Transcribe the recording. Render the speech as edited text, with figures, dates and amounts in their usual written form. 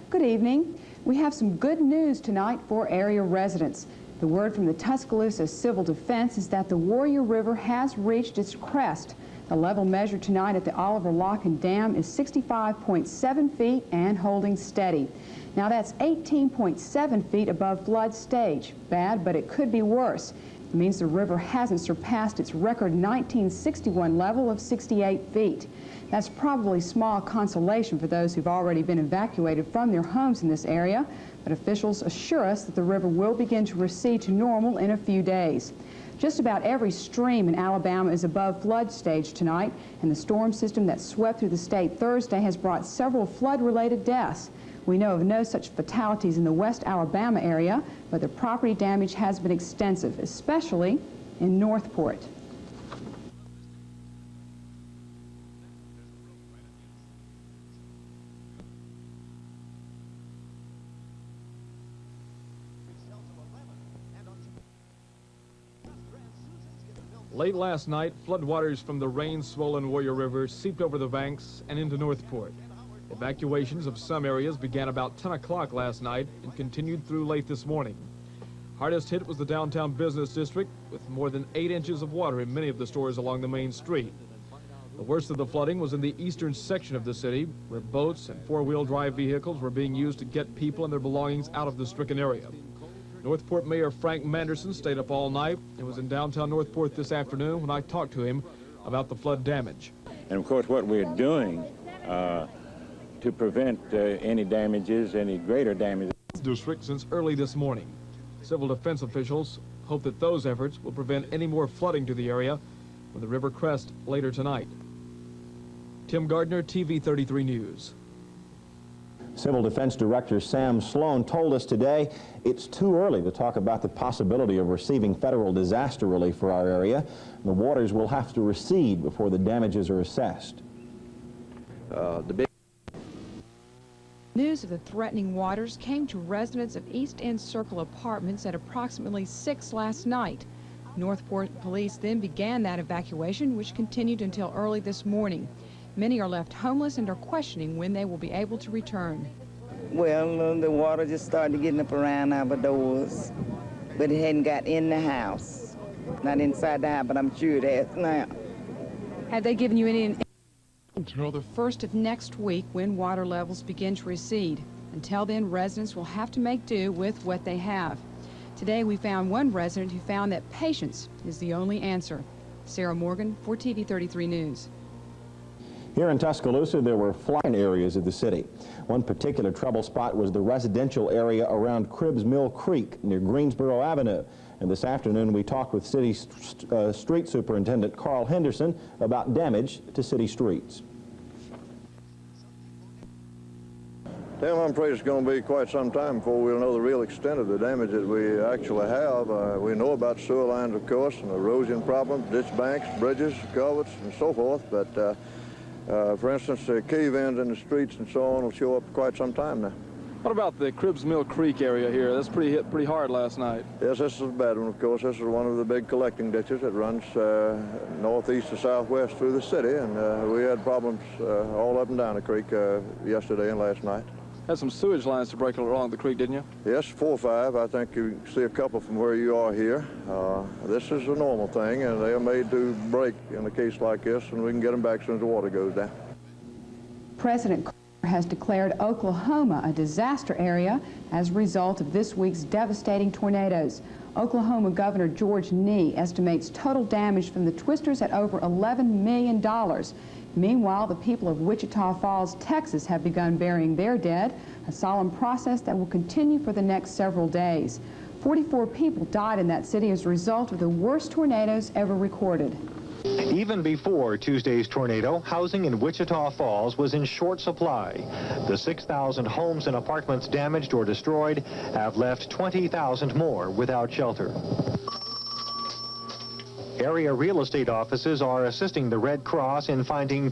Good evening. We have some good news tonight for area residents. The word from the Tuscaloosa Civil Defense is that the Warrior River has reached its crest. The level measured tonight at the Oliver Lock and Dam is 65.7 feet and holding steady. Now that's 18.7 feet above flood stage. Bad, but it could be worse. It means the river hasn't surpassed its record 1961 level of 68 feet. That's probably small consolation for those who've already been evacuated from their homes in this area, but officials assure us that the river will begin to recede to normal in a few days. Just about every stream in Alabama is above flood stage tonight, and the storm system that swept through the state Thursday has brought several flood-related deaths. We know of no such fatalities in the West Alabama area, but the property damage has been extensive, especially in Northport. Late last night, floodwaters from the rain-swollen Warrior River seeped over the banks and into Northport. Evacuations of some areas began about 10 o'clock last night and continued through late this morning. Hardest hit was the downtown business district, with more than 8 inches of water in many of the stores along the main street. The worst of the flooding was in the eastern section of the city, where boats and four-wheel drive vehicles were being used to get people and their belongings out of the stricken area. Northport Mayor Frank Manderson stayed up all night and was in downtown Northport this afternoon when I talked to him about the flood damage. And of course what we're doing to prevent any damages, any greater damages. District since early this morning. Civil defense officials hope that those efforts will prevent any more flooding to the area when the river crests later tonight. Tim Gardner, TV 33 News. Civil Defense Director Sam Sloan told us today it's too early to talk about the possibility of receiving federal disaster relief for our area. The waters will have to recede before the damages are assessed. News of the threatening waters came to residents of East End Circle Apartments at approximately 6 last night. Northport police then began that evacuation, which continued until early this morning. Many are left homeless and are questioning when they will be able to return. Well, the water just started getting up around our doors, but it hadn't got in the house. Not inside the house, but I'm sure it has now. Have they given you any until the first of next week when water levels begin to recede? Until then, residents will have to make do with what they have. Today we found one resident who found that patience is the only answer. Sarah Morgan for TV 33 News. Here in Tuscaloosa, there were flooding areas of the city. One particular trouble spot was the residential area around Cribbs Mill Creek near Greensboro Avenue. And this afternoon, we talked with City Street Superintendent Carl Henderson about damage to city streets. Tim, I'm afraid it's going to be quite some time before we'll know the real extent of the damage that we actually have. We know about sewer lines, of course, and erosion problems, ditch banks, bridges, culverts, and so forth, but for instance, the cave-ins in the streets and so on will show up quite some time now. What about the Cribbs Mill Creek area here? That's hit pretty hard last night. Yes, this is a bad one, of course. This is one of the big collecting ditches that runs northeast to southwest through the city, and we had problems all up and down the creek yesterday and last night. Had some sewage lines to break along the creek, didn't you? Yes, 4 or 5. I think you see a couple from where you are here. This is a normal thing, and they are made to break in a case like this, and we can get them back as soon as the water goes down. President Carter has declared Oklahoma a disaster area as a result of this week's devastating tornadoes. Oklahoma Governor George Nee estimates total damage from the twisters at over $11 million. Meanwhile, the people of Wichita Falls, Texas have begun burying their dead, a solemn process that will continue for the next several days. 44 people died in that city as a result of the worst tornadoes ever recorded. Even before Tuesday's tornado, housing in Wichita Falls was in short supply. The 6,000 homes and apartments damaged or destroyed have left 20,000 more without shelter. Area real estate offices are assisting the Red Cross in finding